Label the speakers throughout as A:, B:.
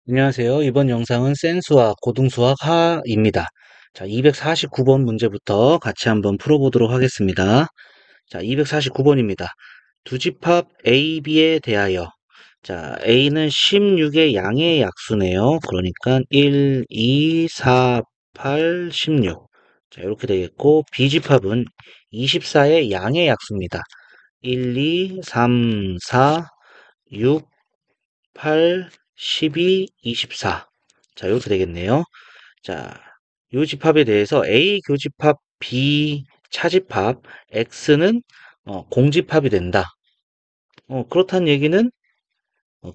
A: 안녕하세요. 이번 영상은 센수학, 고등수학 하입니다. 자, 249번 문제부터 같이 한번 풀어보도록 하겠습니다. 자, 249번입니다. 두 집합 A, B에 대하여. 자, A는 16의 양의 약수네요. 그러니까 1, 2, 4, 8, 16. 자, 이렇게 되겠고, B 집합은 24의 양의 약수입니다. 1, 2, 3, 4, 6, 8, 12, 24. 자, 이렇게 되겠네요. 자, 요 집합에 대해서 A 교집합, B 차집합, X는 공집합이 된다. 그렇다는 얘기는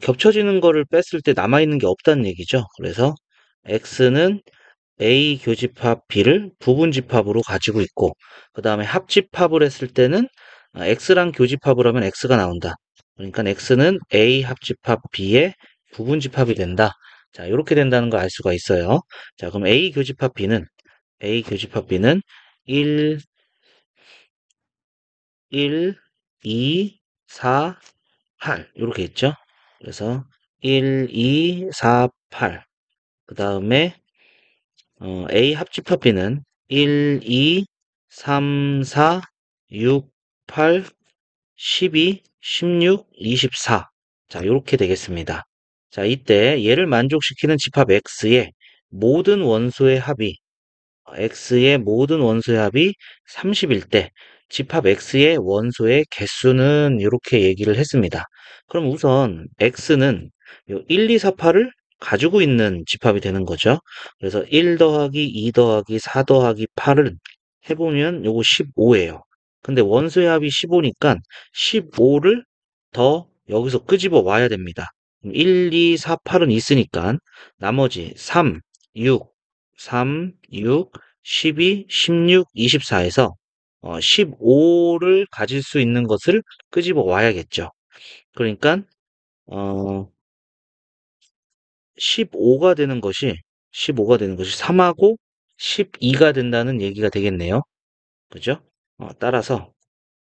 A: 겹쳐지는 거를 뺐을 때 남아있는 게 없다는 얘기죠. 그래서 X는 A 교집합 B를 부분집합으로 가지고 있고, 그 다음에 합집합을 했을 때는 X랑 교집합을 하면 X가 나온다. 그러니까 X는 A 합집합 B의 부분집합이 된다. 자, 이렇게 된다는 걸 알 수가 있어요. 자, 그럼 A 교집합 B는 1, 1, 2, 4, 8 이렇게 있죠. 그래서 1, 2, 4, 8. 그 다음에 A 합집합 B는 1, 2, 3, 4, 6, 8, 12, 16, 24. 자, 이렇게 되겠습니다. 자, 이때 얘를 만족시키는 집합 X의 모든 원소의 합이 X의 모든 원소의 합이 30일 때 집합 X의 원소의 개수는 이렇게 얘기를 했습니다. 그럼 우선 X는 요 1, 2, 4, 8을 가지고 있는 집합이 되는 거죠. 그래서 1 더하기 2 더하기 4 더하기 8을 해보면 요거 15예요. 근데 원소의 합이 15니까 15를 더 여기서 끄집어 와야 됩니다. 1, 2, 4, 8은 있으니까 나머지 3, 6, 3, 6, 12, 16, 24에서 15를 가질 수 있는 것을 끄집어 와야겠죠. 그러니까 어, 15가 되는 것이 15가 되는 것이 3하고 12가 된다는 얘기가 되겠네요. 그죠? 따라서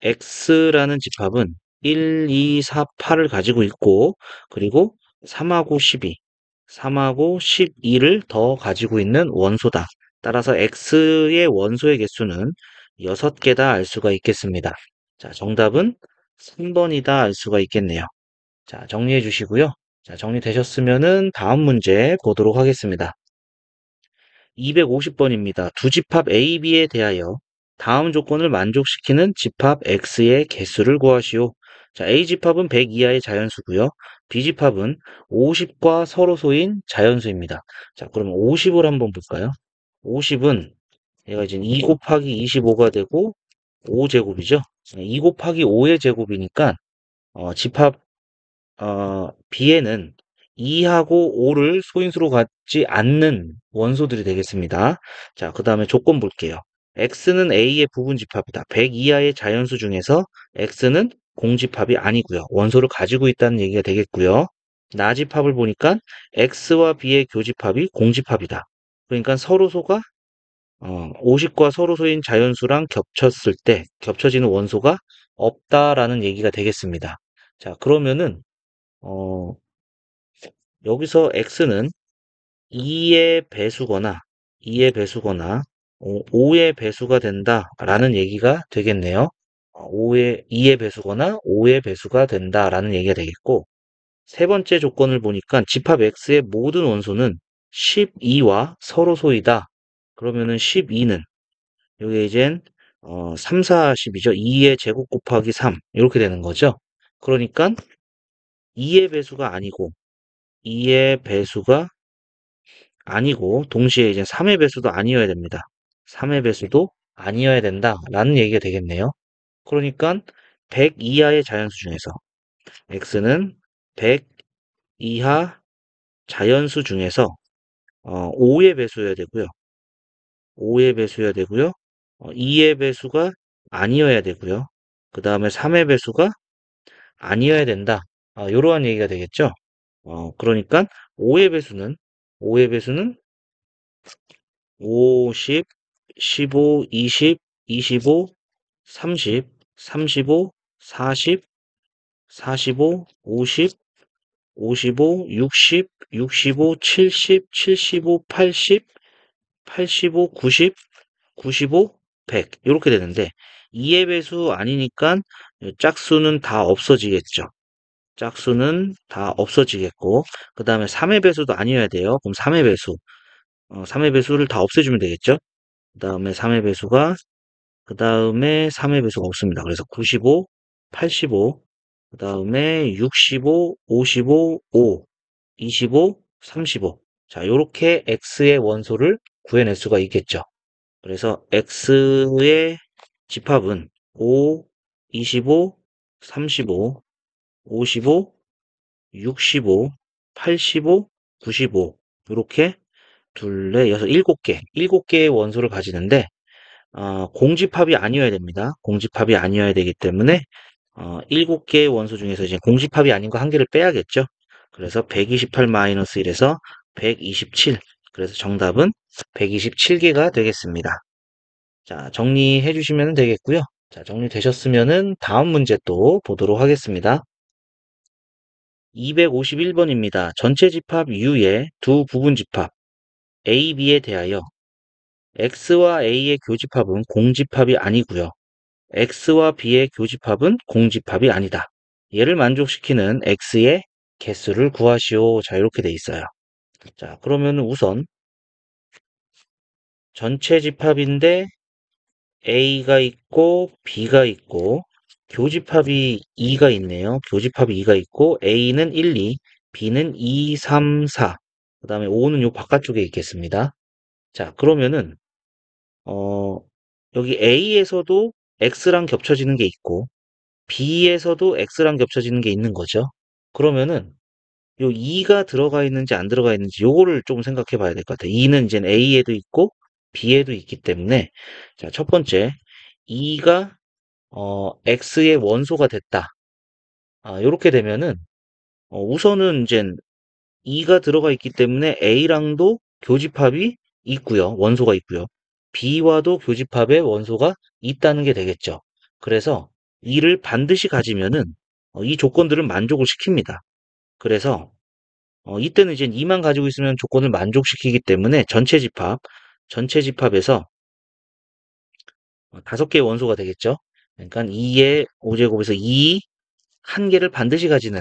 A: X라는 집합은 1, 2, 4, 8을 가지고 있고, 그리고 3하고 12, 3하고 12를 더 가지고 있는 원소다. 따라서 X의 원소의 개수는 6개다 알 수가 있겠습니다. 자, 정답은 3번이다 알 수가 있겠네요. 자, 정리해 주시고요. 자, 정리되셨으면은 다음 문제 보도록 하겠습니다. 250번입니다. 두 집합 A, B에 대하여 다음 조건을 만족시키는 집합 X의 개수를 구하시오. 자, A 집합은 100 이하의 자연수고요. B 집합은 50과 서로소인 자연수입니다. 자, 그럼 50을 한번 볼까요? 50은 얘가 이제 2 곱하기 25가 되고 5제곱이죠. 2 곱하기 5의 제곱이니까 집합 B에는 2하고 5를 소인수로 갖지 않는 원소들이 되겠습니다. 자, 그 다음에 조건 볼게요. X는 A의 부분집합이다. 100 이하의 자연수 중에서 X는 공집합이 아니고요. 원소를 가지고 있다는 얘기가 되겠고요. 나집합을 보니까 X와 B의 교집합이 공집합이다. 그러니까 서로소가 50과 서로소인 자연수랑 겹쳤을 때 겹쳐지는 원소가 없다라는 얘기가 되겠습니다. 자, 그러면은 어, 여기서 x는 2의 배수거나 2의 배수거나 5의 배수가 된다라는 얘기가 되겠네요. 2의 배수거나 5의 배수가 된다라는 얘기가 되겠고, 세 번째 조건을 보니까 집합 x의 모든 원소는 12와 서로소이다. 그러면은 12는 여기 이젠 3, 4, 10이죠. 2의 제곱 곱하기 3 이렇게 되는 거죠. 그러니까 2의 배수가 아니고 2의 배수가 아니고 동시에 이제 3의 배수도 아니어야 됩니다. 3의 배수도 아니어야 된다라는 얘기가 되겠네요. 그러니까 100 이하의 자연수 중에서 x는 100 이하 자연수 중에서 5의 배수여야 되고요. 5의 배수여야 되고요. 2의 배수가 아니어야 되고요. 그 다음에 3의 배수가 아니어야 된다. 이러한 얘기가 되겠죠. 그러니까 5의 배수는 5의 배수는 50, 15, 20, 25, 30, 35, 40, 45, 50, 55, 60, 65, 70, 75, 80, 85, 90, 95, 100 이렇게 되는데 2의 배수 아니니까 짝수는 다 없어지겠죠. 짝수는 다 없어지겠고 그 다음에 3의 배수도 아니어야 돼요. 그럼 3의 배수 3의 배수를 다 없애주면 되겠죠. 그 다음에 3의 배수가 없습니다. 그래서 95, 85, 그 다음에 65, 55, 5, 25, 35. 자, 요렇게 x의 원소를 구해낼 수가 있겠죠. 그래서 x의 집합은 5, 25, 35, 55, 65, 85, 95 이렇게 둘, 넷, 여섯, 일곱 개의 원소를 가지는데 공집합이 아니어야 됩니다. 공집합이 아니어야 되기 때문에 7개의 원소 중에서 이제 공집합이 아닌 거 한 개를 빼야겠죠. 그래서 128-1에서 127. 그래서 정답은 127개가 되겠습니다. 자, 정리해 주시면 되겠고요. 자, 정리되셨으면은 다음 문제 또 보도록 하겠습니다. 251번입니다. 전체 집합 U의 두 부분 집합 A, B에 대하여 X와 A의 교집합은 공집합이 아니고요. X와 B의 교집합은 공집합이 아니다. 얘를 만족시키는 X의 개수를 구하시오. 자, 이렇게 돼 있어요. 자, 그러면 우선 전체 집합인데 A가 있고 B가 있고 교집합이 2가 있네요. 교집합이 2가 있고 A는 1, 2, B는 2, 3, 4. 그 다음에 5는 요 바깥쪽에 있겠습니다. 자, 그러면은 어, 여기 A에서도 X랑 겹쳐지는 게 있고 B에서도 X랑 겹쳐지는 게 있는 거죠. 그러면은 요 2가 들어가 있는지 안 들어가 있는지 요거를 좀 생각해 봐야 될 것 같아요. 2는 이제 A에도 있고 B에도 있기 때문에 자, 첫 번째 2가 X의 원소가 됐다. 요렇게 되면은 우선은 이제 2가 들어가 있기 때문에 A랑도 교집합이 있고요. 원소가 있고요. B와도 교집합의 원소가 있다는 게 되겠죠. 그래서 2를 반드시 가지면은 이 조건들은 만족을 시킵니다. 그래서 이때는 이제 2만 가지고 있으면 조건을 만족시키기 때문에 전체 집합에서 5개의 원소가 되겠죠. 그러니까 2의 5제곱에서 2, 한 개를 반드시 가지는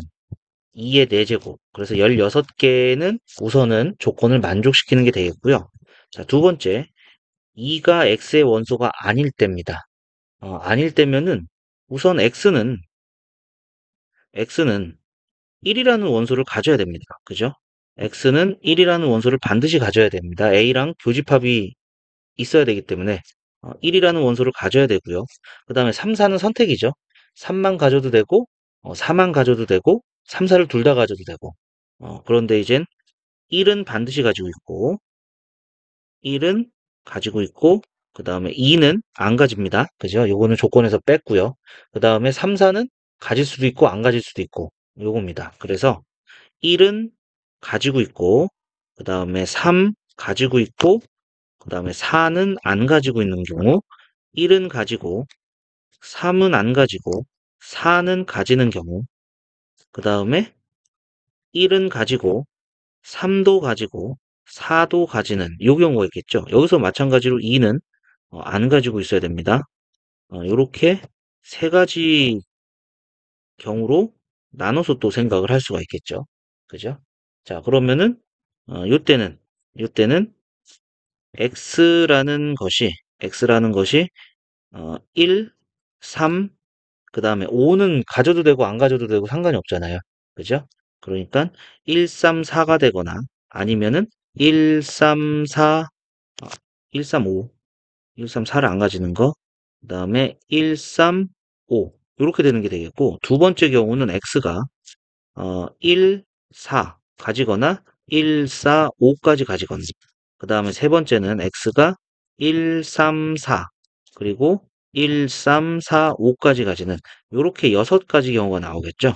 A: 2의 4제곱. 그래서 16개는 우선은 조건을 만족시키는 게 되겠고요. 자, 두 번째, 2가 x의 원소가 아닐 때입니다. 아닐 때면은 우선 x는 1이라는 원소를 가져야 됩니다. 그죠? x는 1이라는 원소를 반드시 가져야 됩니다. a랑 교집합이 있어야 되기 때문에 1이라는 원소를 가져야 되고요. 그 다음에 3, 4는 선택이죠. 3만 가져도 되고 4만 가져도 되고 3, 4를 둘 다 가져도 되고 그런데 이젠 1은 반드시 가지고 있고 1은 가지고 있고 그 다음에 2는 안 가집니다. 그죠? 요거는 조건에서 뺐고요. 그 다음에 3, 4는 가질 수도 있고 안 가질 수도 있고 요겁니다. 그래서 1은 가지고 있고 그 다음에 3 가지고 있고 그 다음에 4는 안 가지고 있는 경우 1은 가지고 3은 안 가지고 4는 가지는 경우 그 다음에 1은 가지고 3도 가지고 4도 가지는 요 경우가 있겠죠. 여기서 마찬가지로 2는 안 가지고 있어야 됩니다. 요렇게 세 가지 경우로 나눠서 또 생각을 할 수가 있겠죠. 그죠? 자, 그러면은 요때는 x라는 것이 1, 3, 그 다음에 5는 가져도 되고 안 가져도 되고 상관이 없잖아요. 그죠? 그러니까 1, 3, 4가 되거나 아니면은 1, 3, 4, 1, 3, 5, 1, 3, 4를 안 가지는 거, 그 다음에 1, 3, 5 이렇게 되는 게 되겠고 두 번째 경우는 x가 1, 4 가지거나 1, 4, 5까지 가지거나 그 다음에 세 번째는 x가 1, 3, 4 그리고 1, 3, 4, 5까지 가지는 이렇게 6가지 경우가 나오겠죠.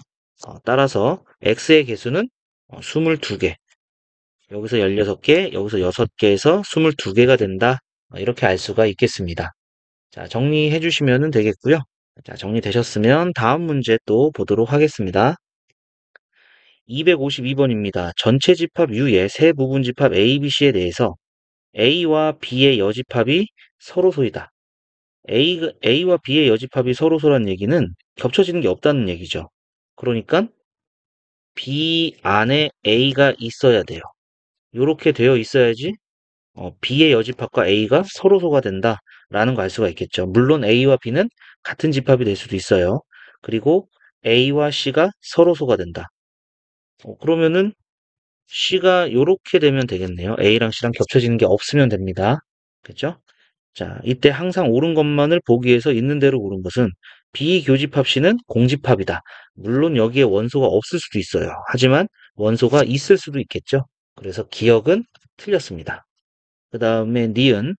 A: 따라서 x의 개수는 22개 여기서 16개 여기서 6개에서 22개가 된다. 이렇게 알 수가 있겠습니다. 자, 정리해 주시면 되겠고요. 자, 정리되셨으면 다음 문제 또 보도록 하겠습니다. 252번입니다. 전체 집합 U의 세 부분 집합 A, B, C에 대해서 A와 B의 여집합이 서로소이다. A와 B의 여집합이 서로소란 얘기는 겹쳐지는 게 없다는 얘기죠. 그러니까 B 안에 A가 있어야 돼요. 이렇게 되어 있어야지 B의 여집합과 A가 서로소가 된다라는 거 알 수가 있겠죠. 물론 A와 B는 같은 집합이 될 수도 있어요. 그리고 A와 C가 서로소가 된다. 그러면은 C가 이렇게 되면 되겠네요. A랑 C랑 겹쳐지는 게 없으면 됩니다. 그죠? 자, 이때 항상 옳은 것만을 보기 위해서 있는 대로 고른 것은 비교집합 C는 공집합이다. 물론 여기에 원소가 없을 수도 있어요. 하지만 원소가 있을 수도 있겠죠. 그래서 기억은 틀렸습니다. 그 다음에 니은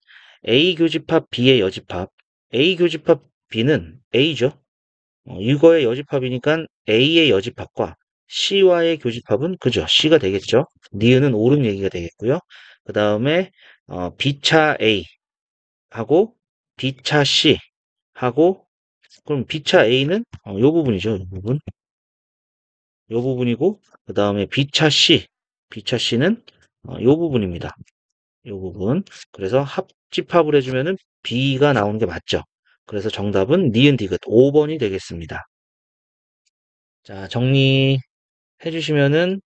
A: A 교집합 B의 여집합. A 교집합 B는 A죠. 이거의 여집합이니까 A의 여집합과 C와의 교집합은 그죠. C가 되겠죠. 니은은 옳은 얘기가 되겠고요. 그 다음에 B차 A 하고 B차 C 하고 그럼 B차 A는 요 부분이죠. 요 부분. 요 부분이고 그 다음에 B차 C는 요 부분입니다. 요 부분. 그래서 합집합을 해주면은 B가 나오는 게 맞죠. 그래서 정답은 니은 디귿 5번이 되겠습니다. 자, 정리해 주시면은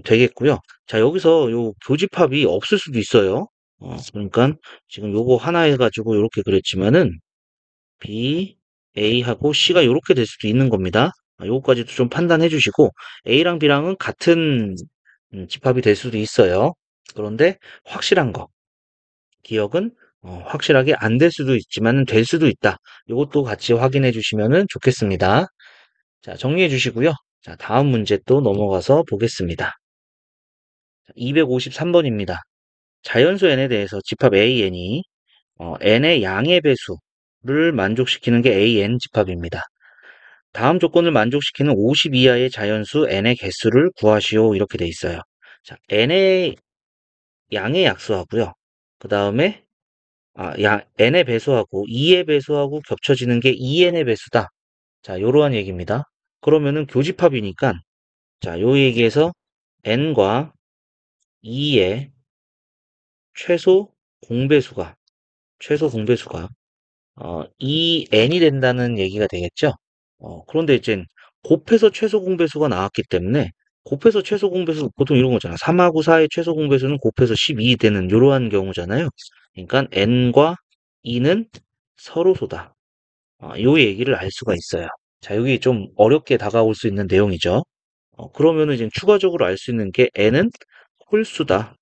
A: 되겠고요. 자, 여기서 요 교집합이 없을 수도 있어요. 그러니까 지금 요거 하나 해가지고 이렇게 그랬지만은 B, A하고 C가 이렇게 될 수도 있는 겁니다. 요거까지도 좀 판단해 주시고 A랑 B랑은 같은 집합이 될 수도 있어요. 그런데 확실한 거, 기억은 확실하게 안 될 수도 있지만 될 수도 있다. 이것도 같이 확인해 주시면 좋겠습니다. 자, 정리해 주시고요. 자, 다음 문제 또 넘어가서 보겠습니다. 253번입니다. 자연수 n에 대해서 집합 AN이 n의 양의 배수를 만족시키는 게 AN 집합입니다. 다음 조건을 만족시키는 50 이하의 자연수 n의 개수를 구하시오. 이렇게 돼 있어요. 자, n의 양의 약수하고요. 그 다음에 n의 배수하고 2의 배수하고 겹쳐지는 게 2n의 배수다. 자, 요러한 얘기입니다. 그러면은 교집합이니까 자, 요 얘기에서 n과 2의 최소 공배수가 최소 공배수가 2n이 된다는 얘기가 되겠죠? 그런데 이제 곱해서 최소 공배수가 나왔기 때문에 곱해서 최소 공배수 보통 이런 거잖아. 3하고 4의 최소 공배수는 곱해서 12 되는 이러한 경우잖아요. 그러니까 n과 2는 서로소다. 요 얘기를 알 수가 있어요. 자, 여기 좀 어렵게 다가올 수 있는 내용이죠. 그러면은 이제 추가적으로 알 수 있는 게 n은 홀수다.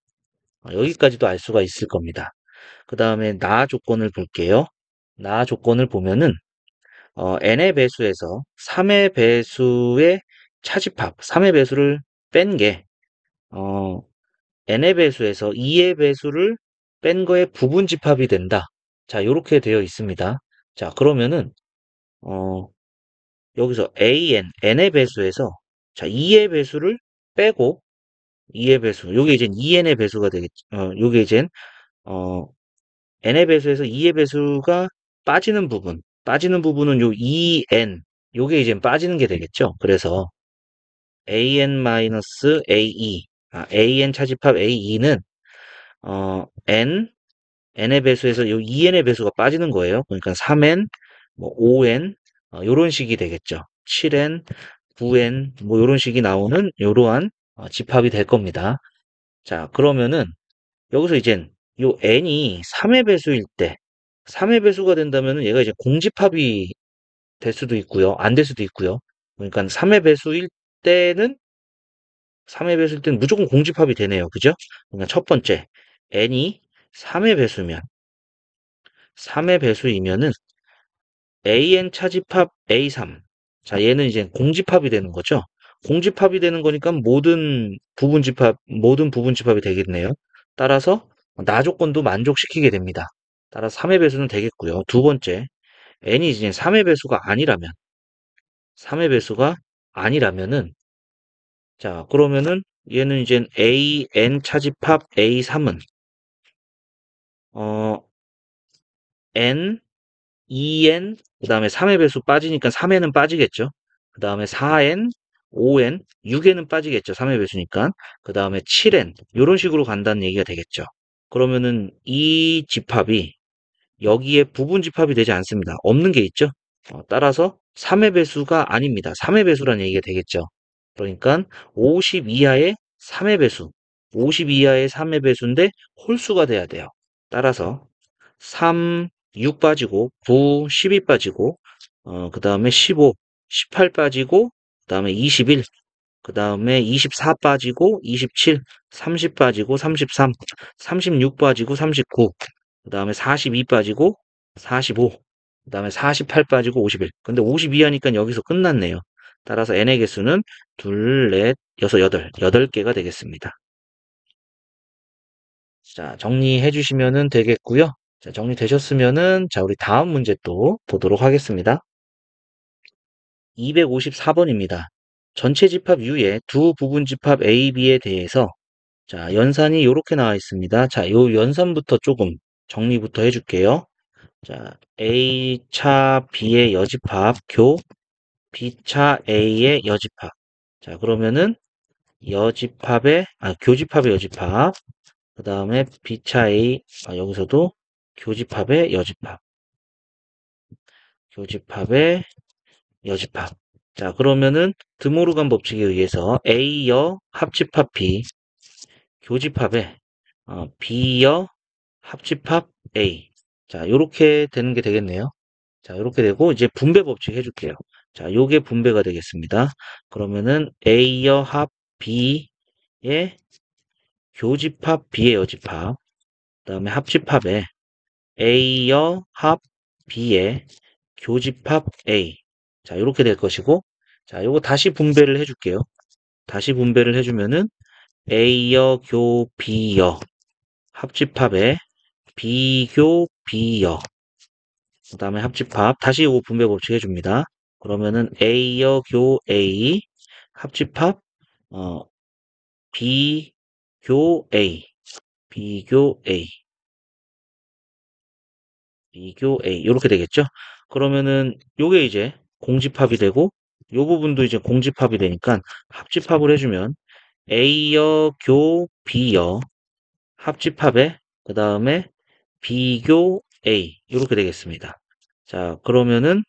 A: 여기까지도 알 수가 있을 겁니다. 그 다음에 나 조건을 볼게요. 나 조건을 보면은 n의 배수에서 3의 배수의 차집합, 3의 배수를 뺀 게 n의 배수에서 2의 배수를 뺀 거의 부분 집합이 된다. 자, 이렇게 되어 있습니다. 자, 그러면은 어, 여기서 n의 배수에서 자, 2의 배수를 빼고 2의 배수, 요게 이제 2n의 배수가 되겠죠. 요게 이제 어, n의 배수에서 2의 배수가 빠지는 부분은 요 2n, 요게 이제 빠지는 게 되겠죠. 그래서 an-ae, an 차집합 ae는 n의 배수에서 요 2n의 배수가 빠지는 거예요. 그러니까 3n, 뭐 5n, 요런 식이 되겠죠. 7n, 9n, 뭐 요런 식이 나오는 요러한 집합이 될 겁니다. 자, 그러면은 여기서 이젠 요 n이 3의 배수일 때 3의 배수가 된다면은 얘가 이제 공집합이 될 수도 있고요. 안 될 수도 있고요. 그러니까 3의 배수일 때는 무조건 공집합이 되네요. 그죠? 그러니까 첫 번째 n이 3의 배수면 3의 배수이면은 an 차집합 a3. 자, 얘는 이제 공집합이 되는 거죠. 공집합이 되는 거니까 모든 부분 집합이 되겠네요. 따라서 나 조건도 만족시키게 됩니다. 따라서 3의 배수는 되겠고요. 두 번째, n이 이제 3의 배수가 아니라면은, 자, 그러면은 얘는 이제 an 차집합 a3은, 어, n, 2n, 그 다음에 3의 배수 빠지니까 3n은 빠지겠죠. 그 다음에 4n, 5n, 6n은 빠지겠죠. 3의 배수니까. 그 다음에 7n, 이런 식으로 간다는 얘기가 되겠죠. 그러면은 이 집합이 여기에 부분 집합이 되지 않습니다. 없는 게 있죠. 따라서 3의 배수가 아닙니다. 3의 배수라는 얘기가 되겠죠. 그러니까 50 이하의 3의 배수, 50 이하의 3의 배수인데 홀수가 돼야 돼요. 따라서 3, 6 빠지고 9, 12 빠지고 그 다음에 15, 18 빠지고 그 다음에 21, 그 다음에 24 빠지고 27, 30 빠지고 33, 36 빠지고 39, 그 다음에 42 빠지고 45, 그 다음에 48 빠지고 51. 근데 52 하니까 여기서 끝났네요. 따라서 n의 개수는 둘, 넷, 여섯, 여덟, 8개가 되겠습니다. 자, 정리해 주시면 되겠고요. 자, 정리되셨으면은, 자, 우리 다음 문제 또 보도록 하겠습니다. 254번입니다. 전체 집합 U의 두 부분 집합 A, B에 대해서 자, 연산이 이렇게 나와 있습니다. 자, 요 연산부터 조금 정리부터 해줄게요. 자, A차 B의 여집합 교 B차 A의 여집합. 자, 그러면은 교집합의 여집합. 그 다음에 B차 A, 여기서도 교집합의 여집합. 교집합의 여집합. 자, 그러면은 드모르간 법칙에 의해서 A여 합집합 B, 교집합의 B여 합집합 A. 자, 요렇게 되는 게 되겠네요. 자, 요렇게 되고 이제 분배 법칙 해줄게요. 자, 요게 분배가 되겠습니다. 그러면은 A여 합 B의 교집합 B의 여집합, 그다음에 합집합에 A여 합 B의 교집합 A. 자, 요렇게 될 것이고, 자, 요거 다시 분배를 해줄게요. 다시 분배를 해주면은 A여 교 B여 합집합에 B교 B여, 그 다음에 합집합 다시 요거 분배 법칙 해줍니다. 그러면은 A여 교 A 합집합 어, B교 A, B교 A, B교 A 이렇게 되겠죠? 그러면은 요게 이제 공집합이 되고 요 부분도 이제 공집합이 되니까 합집합을 해주면 A여 교 B여 합집합에 그 다음에 B교 A 이렇게 되겠습니다. 자, 그러면은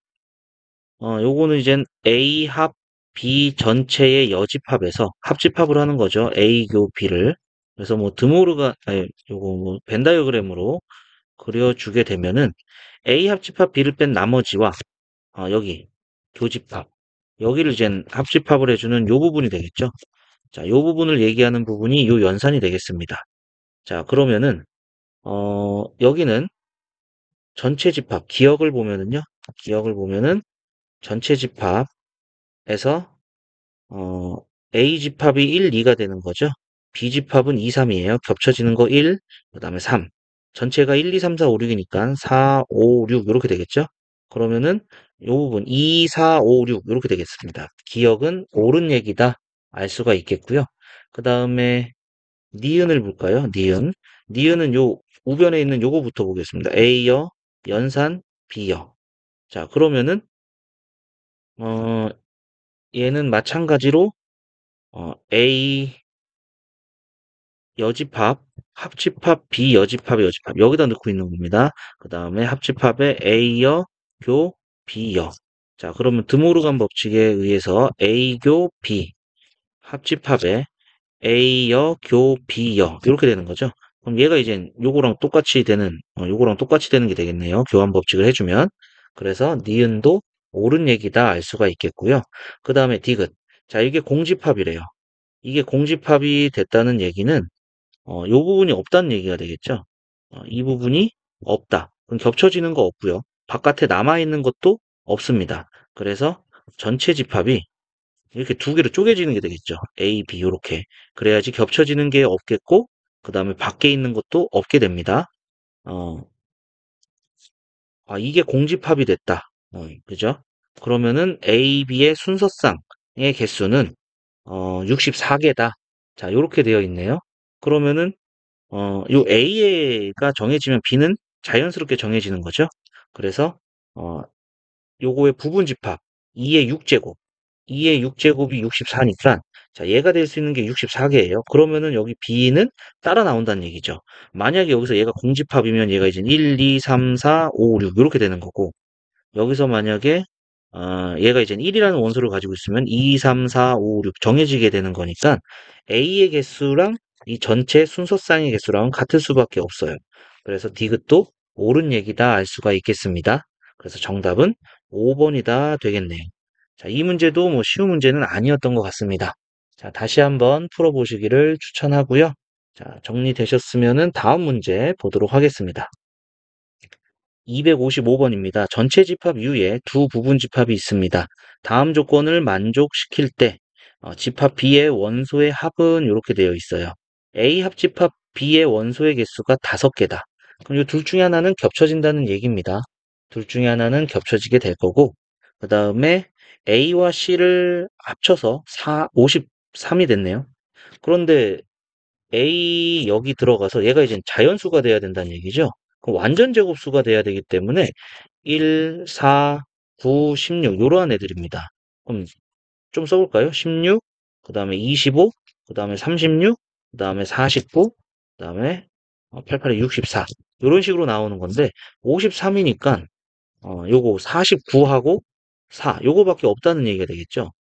A: 요거는 이젠 A 합 B 전체의 여집합에서 합집합을 하는 거죠. A 교 B를. 그래서 뭐 요거 뭐 벤 다이어그램으로 그려주게 되면은 A 합집합 B를 뺀 나머지와 여기 교집합 여기를 이젠 합집합을 해주는 요 부분이 되겠죠. 자, 요 부분을 얘기하는 부분이 요 연산이 되겠습니다. 자, 그러면은 여기는 전체 집합 기억을 보면은 전체 집합에서 어, A 집합이 1, 2가 되는 거죠. B 집합은 2, 3이에요. 겹쳐지는 거 1, 그 다음에 3. 전체가 1, 2, 3, 4, 5, 6이니까 4, 5, 6 이렇게 되겠죠. 그러면은 이 부분 2, 4, 5, 6 이렇게 되겠습니다. 기억은 옳은 얘기다 알 수가 있겠고요. 그 다음에 니은을 볼까요? 니은. 니은은 요 우변에 있는 요거부터 보겠습니다. A여, 연산, B여. 자, 그러면은 어, 얘는 마찬가지로 A 여집합, 합집합, 비여집합의 여집합 여기다 넣고 있는 겁니다. 그 다음에 합집합의 A여, 교, B여. 자, 그러면 드모르간 법칙에 의해서 A교 B 합집합의 A여, 교, B여 이렇게 되는 거죠. 그럼 얘가 이제 요거랑 똑같이 되는 게 되겠네요. 교환 법칙을 해주면. 그래서 니은도 옳은 얘기다 알 수가 있겠고요. 그 다음에 디귿. 자, 이게 공집합이래요. 이게 공집합이 됐다는 얘기는 요 부분이 없다는 얘기가 되겠죠. 이 부분이 없다. 그럼 겹쳐지는 거 없고요. 바깥에 남아있는 것도 없습니다. 그래서 전체 집합이 이렇게 두 개로 쪼개지는 게 되겠죠. A, B 이렇게. 그래야지 겹쳐지는 게 없겠고 그 다음에 밖에 있는 것도 없게 됩니다. 어, 이게 공집합이 됐다. 그죠? 그러면은 A, B의 순서쌍의 개수는 64개다. 자, 이렇게 되어 있네요. 그러면은 요 A가 정해지면 B는 자연스럽게 정해지는 거죠. 그래서 어, 요거의 부분 집합 2의 6제곱 2의 6제곱이 64니까 자 얘가 될 수 있는 게 64개예요. 그러면은 여기 b는 따라 나온다는 얘기죠. 만약에 여기서 얘가 공집합이면 얘가 이제 1, 2, 3, 4, 5, 6 이렇게 되는 거고 여기서 만약에 얘가 이제 1이라는 원소를 가지고 있으면 2, 3, 4, 5, 6 정해지게 되는 거니까 A의 개수랑 이 전체 순서쌍의 개수랑은 같을 수밖에 없어요. 그래서 디귿도 옳은 얘기다 알 수가 있겠습니다. 그래서 정답은 5번이다 되겠네요. 자, 이 문제도 뭐 쉬운 문제는 아니었던 것 같습니다. 자, 다시 한번 풀어보시기를 추천하고요. 자, 정리되셨으면은 다음 문제 보도록 하겠습니다. 255번입니다. 전체 집합 U에 두 부분 집합이 있습니다. 다음 조건을 만족시킬 때 집합 B의 원소의 합은 이렇게 되어 있어요. A 합집합 B의 원소의 개수가 5개다. 그럼 이 둘 중에 하나는 겹쳐진다는 얘기입니다. 둘 중에 하나는 겹쳐지게 될 거고 그 다음에 A와 C를 합쳐서 53이 됐네요. 그런데 A 여기 들어가서 얘가 이제 자연수가 돼야 된다는 얘기죠. 그럼 완전 제곱수가 돼야 되기 때문에 1, 4, 9, 16 요러한 애들입니다. 그럼 좀 써볼까요? 16, 그 다음에 25, 그 다음에 36, 그 다음에 49, 그 다음에 88에 64 요런 식으로 나오는 건데 53이니까 요거 49하고 4 요거밖에 없다는 얘기가 되겠죠.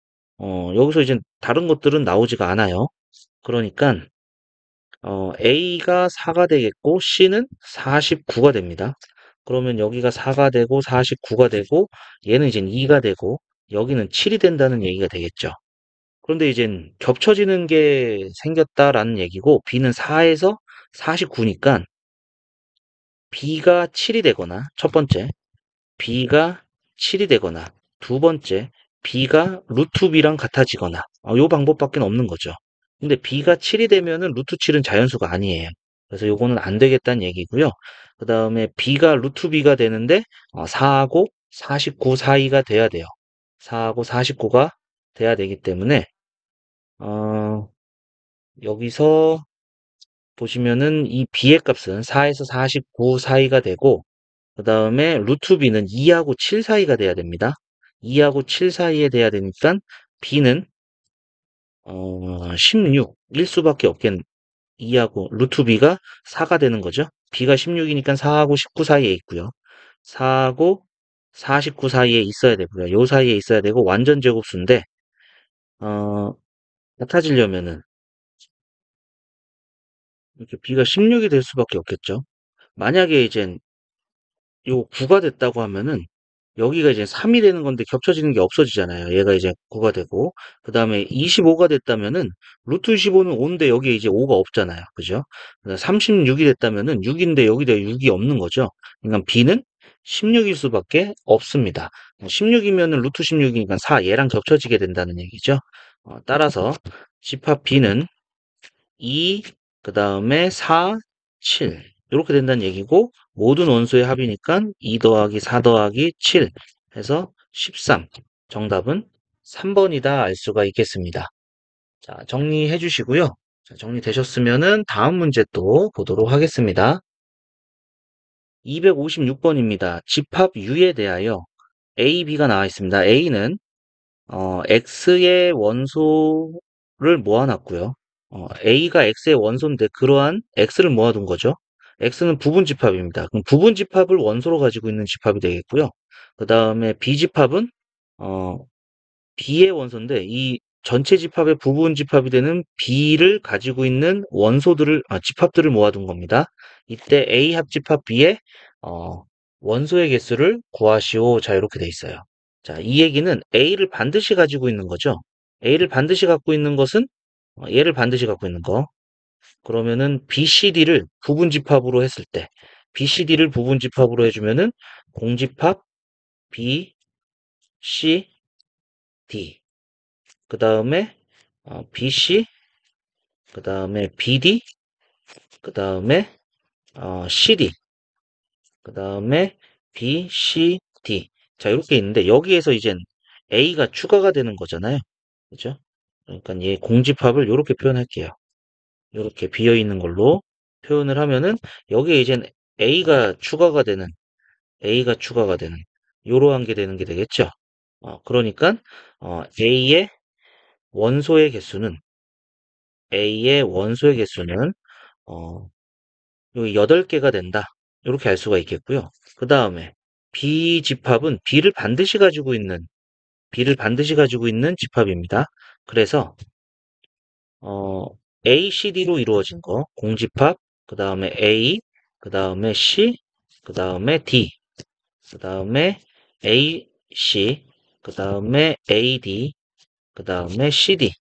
A: 여기서 이제 다른 것들은 나오지가 않아요. 그러니까 A가 4가 되겠고 C는 49가 됩니다. 그러면 여기가 4가 되고 49가 되고 얘는 이제 2가 되고 여기는 7이 된다는 얘기가 되겠죠. 그런데 이제 겹쳐지는 게 생겼다라는 얘기고 B는 4에서 49니까 B가 7이 되거나 첫 번째 B가 7이 되거나 두 번째 B가 루트 B랑 같아지거나 요 방법밖에 없는 거죠. 근데 B가 7이 되면은 루트 7은 자연수가 아니에요. 그래서 요거는 안 되겠다는 얘기고요. 그 다음에 B가 루트 B가 되는데 4하고 49 사이가 돼야 돼요. 4하고 49가 돼야 되기 때문에 어, 여기서 보시면은 이 B의 값은 4에서 49 사이가 되고 그 다음에 루트 b는 2하고 7 사이가 돼야 됩니다. 2하고 7 사이에 돼야 되니까 b는 16일 수밖에 없겠 2하고 루트 b가 4가 되는 거죠. b가 16이니까 4하고 19 사이에 있고요. 4하고 49 사이에 있어야 되고요. 요 사이에 있어야 되고 완전 제곱수인데 어, 같아지려면은 이렇게 b가 16이 될 수밖에 없겠죠. 만약에 이제 요 9가 됐다고 하면은 여기가 이제 3이 되는 건데 겹쳐지는 게 없어지잖아요. 얘가 이제 9가 되고 그 다음에 25가 됐다면은 루트 25는 5인데 여기에 이제 5가 없잖아요. 그죠? 36이 됐다면은 6인데 여기다 6이 없는 거죠. 그러니까 B는 16일 수밖에 없습니다. 16이면은 루트 16이니까 4 얘랑 겹쳐지게 된다는 얘기죠. 따라서 집합 B는 2, 그 다음에 4, 7 이렇게 된다는 얘기고 모든 원소의 합이니까 2 더하기 4 더하기 7 해서 13 정답은 3번이다 알 수가 있겠습니다. 자, 정리해 주시고요. 자, 정리되셨으면은 다음 문제 또 보도록 하겠습니다. 256번입니다. 집합 U에 대하여 A, B가 나와 있습니다. A는 X의 원소를 모아놨고요. A가 X의 원소인데 그러한 X를 모아둔 거죠. X는 부분 집합입니다. 그럼 부분 집합을 원소로 가지고 있는 집합이 되겠고요. 그 다음에 B 집합은 어, B의 원소인데 이 전체 집합의 부분 집합이 되는 B를 가지고 있는 집합들을 모아둔 겁니다. 이때 A 합집합 B의 어, 원소의 개수를 구하시오. 자, 이렇게 돼 있어요. 자, 이 얘기는 A를 반드시 가지고 있는 거죠. A를 반드시 갖고 있는 것은 얘를 반드시 갖고 있는 거. 그러면은 BCD를 부분 집합으로 했을 때 BCD를 부분 집합으로 해주면은 공집합 B, C, D. 그 다음에 BC, 그 다음에 BD, 그 다음에 CD, 그 다음에 BCD. 자, 이렇게 있는데 여기에서 이젠 A가 추가가 되는 거잖아요. 그죠? 그러니까 얘 공집합을 이렇게 표현할게요. 이렇게 비어 있는 걸로 표현을 하면은 여기에 이젠 A가 추가가 되는 요러한 게 되는 게 되겠죠. 그러니까 A의 원소의 개수는 A의 원소의 개수는 어, 여기 8개가 된다. 이렇게 알 수가 있겠고요. 그 다음에 B 집합은 B를 반드시 가지고 있는 집합입니다. 그래서 어, ACD로 이루어진 거, 공집합, 그 다음에 A, 그 다음에 C, 그 다음에 D, 그 다음에 AC, 그 다음에 AD, 그 다음에 CD,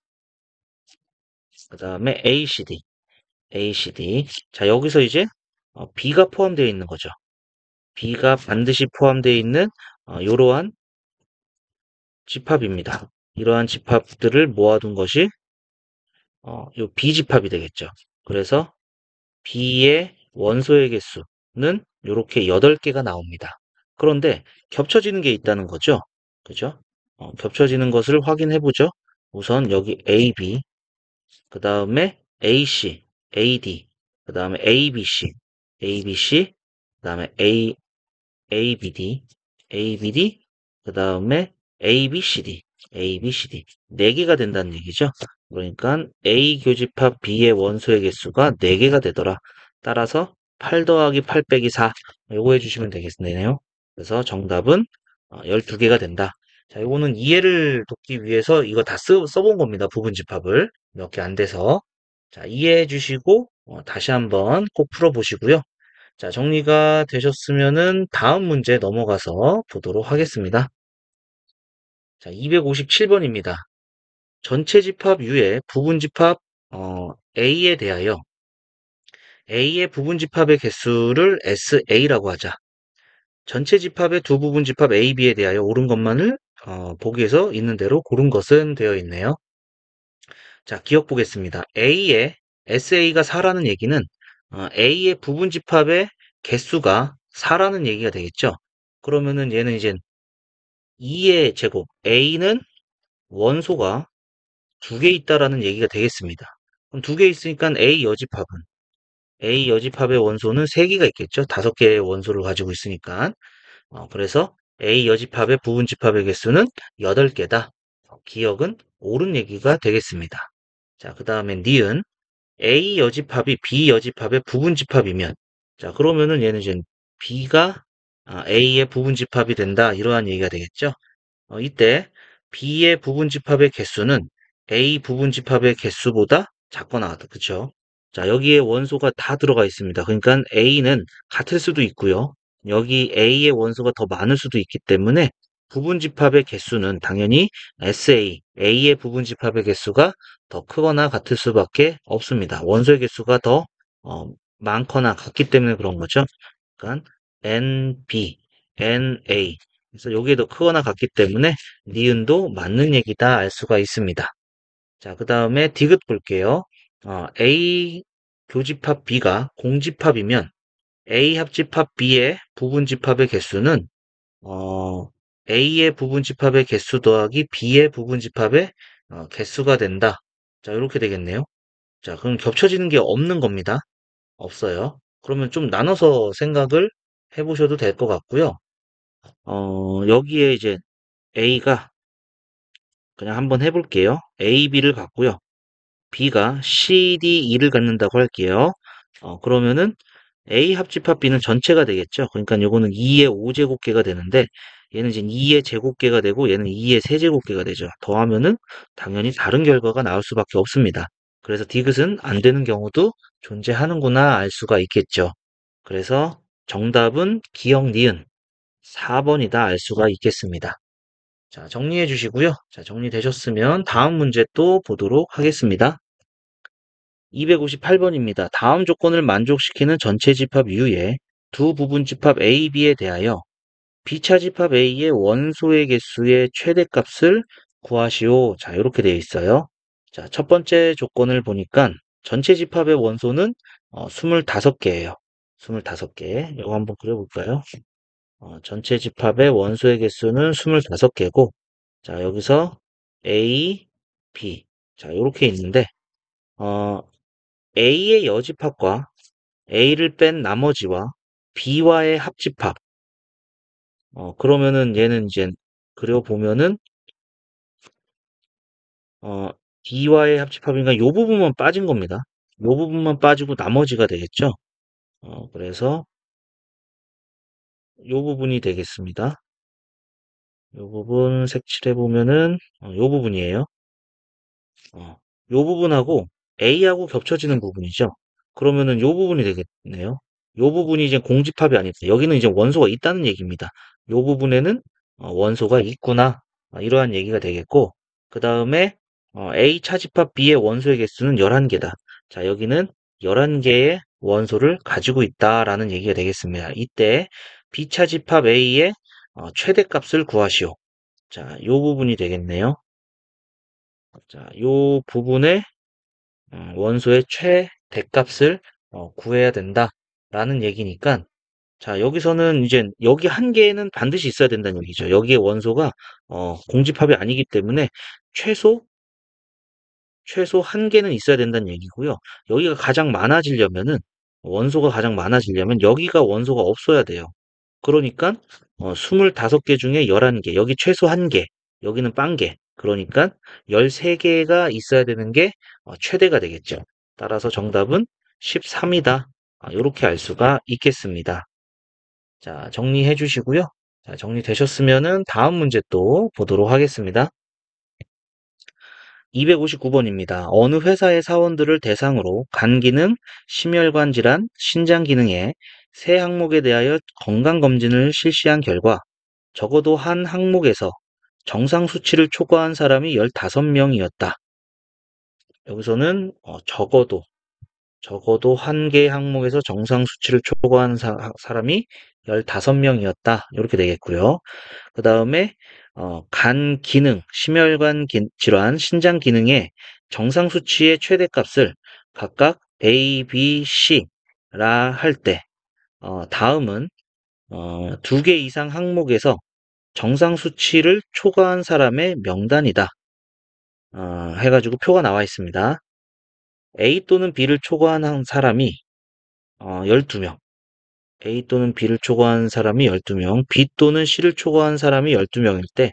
A: 그 다음에 ACD. 자, 여기서 이제 B가 포함되어 있는 거죠. B가 반드시 포함되어 있는 이러한 집합입니다. 이러한 집합들을 모아둔 것이 요 B집합이 되겠죠. 그래서 B의 원소의 개수는 이렇게 8개가 나옵니다. 그런데 겹쳐지는 게 있다는 거죠. 그죠? 겹쳐지는 것을 확인해 보죠. 우선 여기 AB, 그 다음에 AC, AD, 그 다음에 ABC, 그 다음에 ABD, 그 다음에 ABCD. 4개가 된다는 얘기죠. 그러니까 A 교집합 B의 원소의 개수가 4개가 되더라. 따라서 8 더하기 8 빼기 4. 요거 해주시면 되겠네요. 그래서 정답은 12개가 된다. 자, 요거는 이해를 돕기 위해서 이거 다 써본 겁니다. 부분집합을. 몇 개 안 돼서. 자, 이해해 주시고 다시 한번 꼭 풀어보시고요. 자, 정리가 되셨으면은 다음 문제 넘어가서 보도록 하겠습니다. 자, 257번입니다. 전체 집합 U의 부분 집합 A에 대하여 A의 부분 집합의 개수를 SA라고 하자. 전체 집합의 두 부분 집합 A, B에 대하여 옳은 것만을 보기에서 있는 대로 고른 것은 되어 있네요. 자, 기억 보겠습니다. A의 SA가 4라는 얘기는 A의 부분 집합의 개수가 4라는 얘기가 되겠죠. 그러면은 얘는 이제 2의 제곱, A는 원소가 2개 있다라는 얘기가 되겠습니다. 그럼 2개 있으니까 A 여집합의 원소는 3개가 있겠죠. 5개의 원소를 가지고 있으니까. 그래서 A 여집합의 부분 집합의 개수는 8개다. 기억은 옳은 얘기가 되겠습니다. 자, 그 다음에 니은 A 여집합이 B 여집합의 부분 집합이면 자, 그러면은 얘는 이제 B가 A의 부분 집합이 된다. 이러한 얘기가 되겠죠. 이때 B의 부분 집합의 개수는 A 부분 집합의 개수보다 작거나 같다. 그쵸? 자, 여기에 원소가 다 들어가 있습니다. 그러니까 A는 같을 수도 있고요. 여기 A의 원소가 더 많을 수도 있기 때문에 부분 집합의 개수는 당연히 A의 부분 집합의 개수가 더 크거나 같을 수밖에 없습니다. 원소의 개수가 더 많거나 같기 때문에 그런 거죠. 그러니까 NB, NA. 그래서 여기에 더 크거나 같기 때문에 니은도 맞는 얘기다 알 수가 있습니다. 자, 그 다음에 디귿 볼게요. A 교집합 B가 공집합이면 A 합집합 B의 부분집합의 개수는 어, A의 부분집합의 개수 더하기 B의 부분집합의 개수가 된다. 자, 이렇게 되겠네요. 자, 그럼 겹쳐지는 게 없는 겁니다. 없어요. 그러면 좀 나눠서 생각을 해보셔도 될 것 같고요. 여기에 이제 A가 그냥 한번 해볼게요. A, B를 갖고요. B가 C, D, E를 갖는다고 할게요. 그러면은 A 합집합 B는 전체가 되겠죠. 그러니까 요거는 2의 5제곱계가 되는데 얘는 이제 2의 제곱계가 되고 얘는 2의 세제곱계가 되죠. 더하면은 당연히 다른 결과가 나올 수밖에 없습니다. 그래서 디귿은 안 되는 경우도 존재하는구나 알 수가 있겠죠. 그래서 정답은 기억 니은 4번이다 알 수가 있겠습니다. 자, 정리해 주시고요. 자, 정리되셨으면 다음 문제 또 보도록 하겠습니다. 258번입니다. 다음 조건을 만족시키는 전체 집합 U의 두 부분 집합 A, B에 대하여 B차 집합 A의 원소의 개수의 최대값을 구하시오. 자, 이렇게 되어 있어요. 자, 첫 번째 조건을 보니까 전체 집합의 원소는 25개예요. 25개. 이거 한번 그려볼까요? 전체 집합의 원소의 개수는 25개고, 자, 여기서 A, B. 자, 이렇게 있는데, 어, A의 여집합과 A를 뺀 나머지와 B와의 합집합. 그러면은 얘는 이제 그려보면은 어, D와의 합집합이니까 요 부분만 빠진 겁니다. 요 부분만 빠지고 나머지가 되겠죠. 그래서 요 부분이 되겠습니다. 요 부분 색칠해 보면은 요 부분이에요. 어, 요 부분하고 A하고 겹쳐지는 부분이죠. 그러면은 요 부분이 되겠네요. 요 부분이 이제 공집합이 아니다. 여기는 이제 원소가 있다는 얘기입니다. 요 부분에는 원소가 있구나. 이러한 얘기가 되겠고, 그 다음에 A 차집합 B의 원소의 개수는 11개다. 자, 여기는 11개의 원소를 가지고 있다라는 얘기가 되겠습니다. 이때 B 차집합 A의 최대값을 구하시오. 자, 요 부분이 되겠네요. 자, 요 부분에 원소의 최대값을 구해야 된다라는 얘기니까 자, 여기서는 이제 여기 한 개는 반드시 있어야 된다는 얘기죠. 여기에 원소가 공집합이 아니기 때문에 최소 최소 한 개는 있어야 된다는 얘기고요. 여기가 가장 많아지려면은 원소가 가장 많아지려면 여기가 원소가 없어야 돼요. 그러니까 25개 중에 11개, 여기 최소 1개, 여기는 빵개. 그러니까 13개가 있어야 되는 게 최대가 되겠죠. 따라서 정답은 13이다. 이렇게 알 수가 있겠습니다. 자, 정리해 주시고요. 자, 정리되셨으면은 다음 문제 또 보도록 하겠습니다. 259번입니다. 어느 회사의 사원들을 대상으로 간 기능, 심혈관 질환, 신장 기능의 세 항목에 대하여 건강검진을 실시한 결과 적어도 한 항목에서 정상 수치를 초과한 사람이 15명이었다. 여기서는 적어도 한 개 항목에서 정상 수치를 초과한 사람이 15명이었다. 이렇게 되겠고요. 그 다음에 간 기능, 심혈관 질환, 신장 기능의 정상 수치의 최대값을 각각 A, B, C라 할 때, 다음은 2개 이상 항목에서 정상 수치를 초과한 사람의 명단이다. 해가지고 표가 나와 있습니다. A 또는 B를 초과한 사람이 12명, A 또는 B를 초과한 사람이 12명, B 또는 C를 초과한 사람이 12명일 때,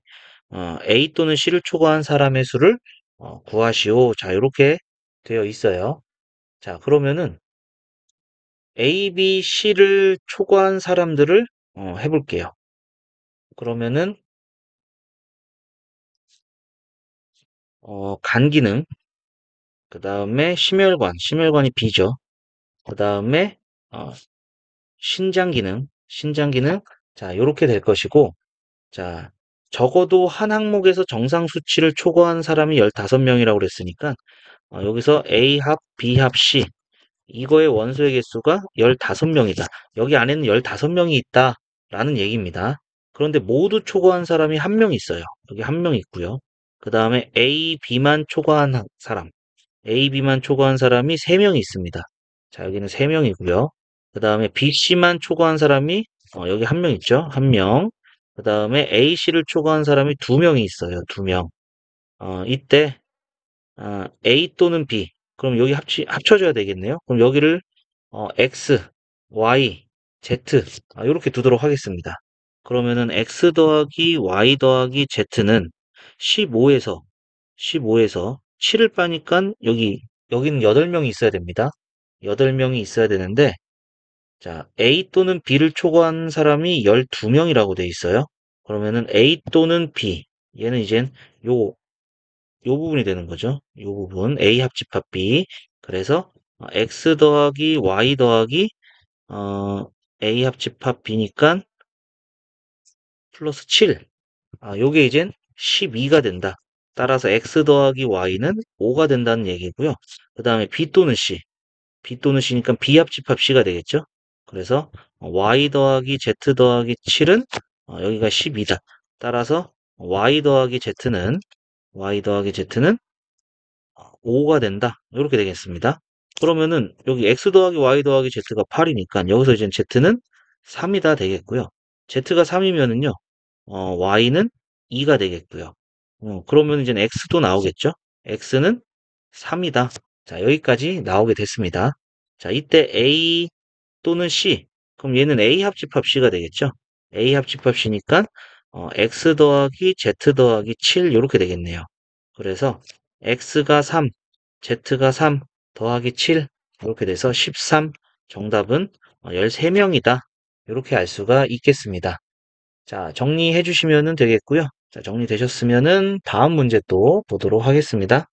A: A 또는 C를 초과한 사람의 수를 구하시오. 자, 이렇게 되어 있어요. 자, 그러면은 A, B, C를 초과한 사람들을 해볼게요. 그러면은 간 기능, 그 다음에 심혈관이 B죠. 그 다음에 어, 신장 기능, 자, 이렇게 될 것이고, 자, 적어도 한 항목에서 정상 수치를 초과한 사람이 15명이라고 그랬으니까, 여기서 A 합, B 합, C. 이거의 원소의 개수가 15명이다. 여기 안에는 15명이 있다라는 얘기입니다. 그런데 모두 초과한 사람이 한 명 있어요. 여기 한 명 있고요. 그 다음에 A, B만 초과한 사람. A, B만 초과한 사람이 3명 있습니다. 자, 여기는 3명이고요. 그 다음에 B, C만 초과한 사람이 여기 한 명 있죠? 한 명. 그 다음에 A, C를 초과한 사람이 2명이 있어요. 2명. 이때 A 또는 B. 그럼 여기 합쳐져야 되겠네요. 그럼 여기를 X, Y, Z 이렇게 두도록 하겠습니다. 그러면은 X 더하기 Y 더하기 Z는 15에서 7을 빠니까 여기는 8명이 있어야 됩니다. 8명이 있어야 되는데 자, A 또는 B를 초과한 사람이 12명이라고 돼 있어요. 그러면은 A 또는 B 얘는 이젠 요 부분이 되는 거죠. 요 부분 A 합집합 B. 그래서 X 더하기 Y 더하기 어, A 합집합 B니까 플러스 7. 요게 이젠 12가 된다. 따라서 X 더하기 Y는 5가 된다는 얘기고요. 그 다음에 B 또는 C. B 또는 C니까 B 합집합 C가 되겠죠. 그래서 Y 더하기 Z 더하기 7은 여기가 12다. 따라서 Y 더하기 Z는 5가 된다. 이렇게 되겠습니다. 그러면은 여기 x 더하기 y 더하기 z가 8이니까 여기서 이제 z는 3이다 되겠고요. z가 3이면은요, y는 2가 되겠고요. 그러면 이제 x도 나오겠죠? x는 3이다. 자, 여기까지 나오게 됐습니다. 자, 이때 a 또는 c. 그럼 얘는 a 합집합 c가 되겠죠? A 합집합이니까 x 더하기 z 더하기 7 이렇게 되겠네요. 그래서 x가 3, z가 3 더하기 7 이렇게 돼서 13 정답은 13명이다. 이렇게 알 수가 있겠습니다. 자, 정리해 주시면 되겠고요. 자, 정리되셨으면은 다음 문제 또 보도록 하겠습니다.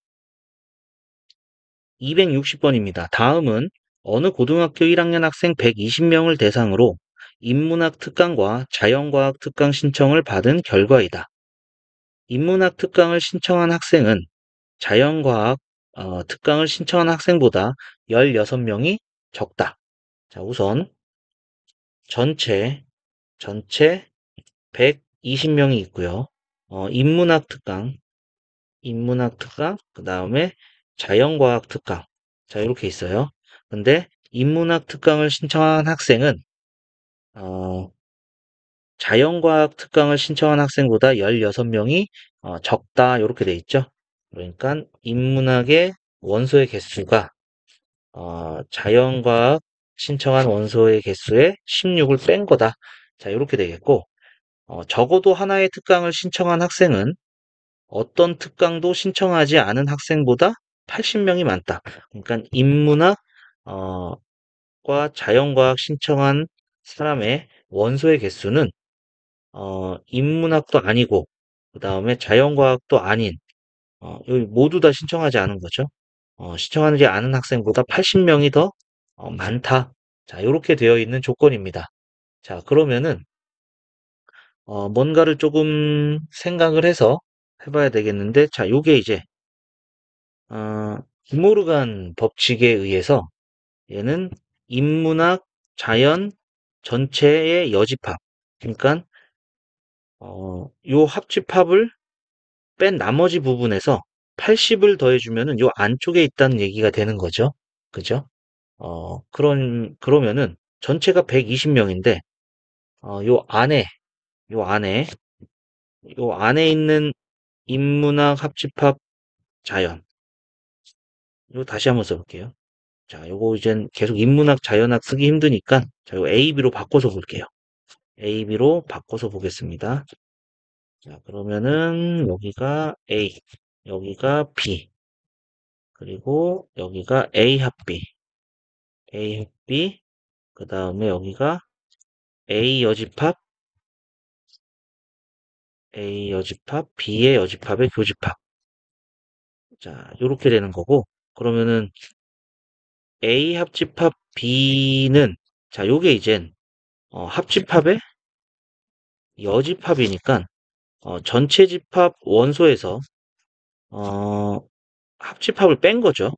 A: 260번입니다. 다음은 어느 고등학교 1학년 학생 120명을 대상으로 인문학 특강과 자연과학 특강 신청을 받은 결과이다. 인문학 특강을 신청한 학생은 자연과학 특강을 신청한 학생보다 16명이 적다. 자, 우선 전체 120명이 있고요. 인문학 특강, 그 다음에 자연과학 특강. 자, 이렇게 있어요. 근데 인문학 특강을 신청한 학생은 어, 자연과학 특강을 신청한 학생보다 16명이 적다. 이렇게 돼 있죠. 그러니까 인문학의 원소의 개수가 자연과학 신청한 원소의 개수의 16을 뺀 거다. 자, 이렇게 되겠고 적어도 하나의 특강을 신청한 학생은 어떤 특강도 신청하지 않은 학생보다 80명이 많다. 그러니까 인문학 과 자연과학 신청한 사람의 원소의 개수는 인문학도 아니고 그 다음에 자연과학도 아닌 여기 모두 다 신청하지 않은 거죠. 신청하지 않은 학생보다 80명이 더 많다. 자, 이렇게 되어 있는 조건입니다. 자, 그러면은 뭔가를 조금 생각을 해서 해봐야 되겠는데, 자, 요게 이제 어, 디모르간 법칙에 의해서 얘는 인문학, 자연 전체의 여집합. 그러니까 요 합집합을 뺀 나머지 부분에서 80을 더해주면은 요 안쪽에 있다는 얘기가 되는 거죠. 그죠? 그러면은 전체가 120명인데, 요 안에, 요 안에, 요 안에 있는 인문학 합집합 자연. 요 다시 한번 써볼게요. 자, 요거 이젠 계속 인문학 자연학 쓰기 힘드니까, 자, 요 A, B로 바꿔서 볼게요. A, B로 바꿔서 보겠습니다. 자, 그러면은 여기가 A, 여기가 B, 그리고 여기가 A 합 B, A 합 B, 그 다음에 여기가 A 여집합, A 여집합, B의 여집합의 교집합. 자, 요렇게 되는 거고, 그러면은 A 합집합 B는, 자, 요게 이젠, 합집합의 여집합이니까, 전체 집합 원소에서, 어, 합집합을 뺀 거죠.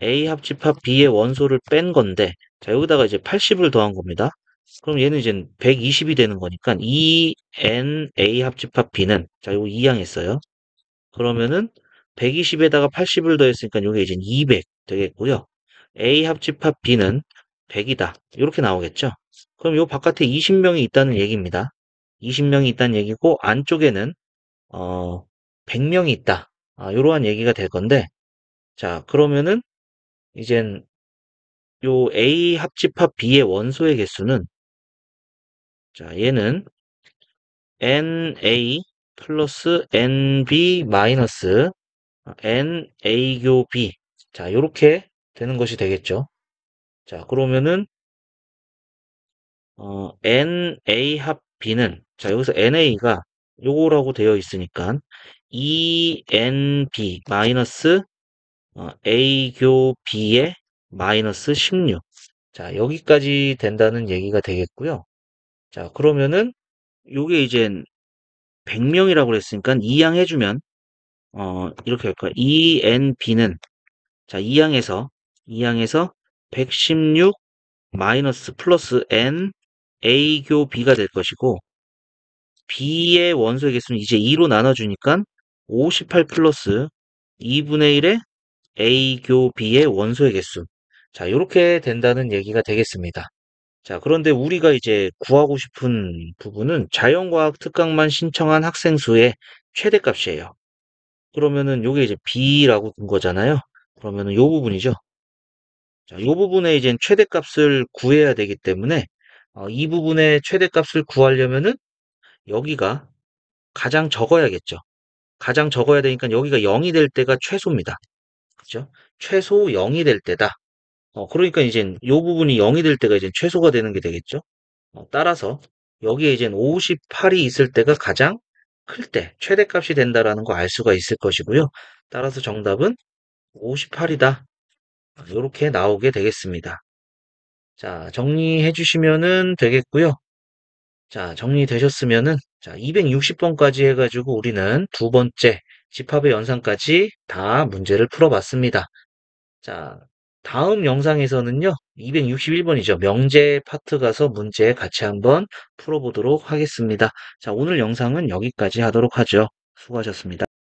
A: A 합집합 B의 원소를 뺀 건데, 자, 여기다가 이제 80을 더한 겁니다. 그럼 얘는 이제 120이 되는 거니까, 2N A 합집합 B는, 자, 요거 이항했어요. 그러면은 120에다가 80을 더했으니까 요게 이제 200 되겠고요. A 합집합 B는 100이다. 이렇게 나오겠죠. 그럼 요 바깥에 20명이 있다는 얘기입니다. 20명이 있다는 얘기고, 안쪽에는, 100명이 있다. 요러한 얘기가 될 건데, 자, 그러면은, 이젠 요 A 합집합 B의 원소의 개수는 자 얘는 NA 플러스 NB 마이너스 NA교 B 자 요렇게 되는 것이 되겠죠. 자 그러면은 NA 합 B는 자 여기서 NA가 요거라고 되어 있으니까 ENB 마이너스 A교 B의 마이너스 16 자 여기까지 된다는 얘기가 되겠고요. 자, 그러면은 요게 이젠 100명이라고 그랬으니까 2양 해주면 이렇게 할 거야. ENB는 자 2양에서 116 마이너스 플러스 N A교 B가 될 것이고 B의 원소의 개수는 이제 2로 나눠주니까 58 플러스 2분의 1의 A교 B의 원소의 개수 자 이렇게 된다는 얘기가 되겠습니다. 자, 그런데 우리가 이제 구하고 싶은 부분은 자연과학 특강만 신청한 학생 수의 최대값이에요. 그러면은 요게 이제 B라고 둔 거잖아요. 그러면은 요 부분이죠. 자, 요 부분에 이제 최대값을 구해야 되기 때문에 이 부분의 최대값을 구하려면은 여기가 가장 적어야겠죠. 가장 적어야 되니까 여기가 0이 될 때가 최소입니다. 그죠? 최소 0이 될 때다. 그러니까 이젠 요 부분이 0이 될 때가 이제 최소가 되는 게 되겠죠. 따라서 여기에 이제 58이 있을 때가 가장 클 때 최대값이 된다라는 거 알 수가 있을 것이고요. 따라서 정답은 58이다. 이렇게 나오게 되겠습니다. 자, 정리해 주시면은 되겠고요. 자, 정리되셨으면은 자, 260번까지 해가지고 우리는 두 번째 집합의 연산까지 다 문제를 풀어봤습니다. 자, 다음 영상에서는요, 261번이죠. 명제 파트 가서 문제 같이 한번 풀어보도록 하겠습니다. 자, 오늘 영상은 여기까지 하도록 하죠. 수고하셨습니다.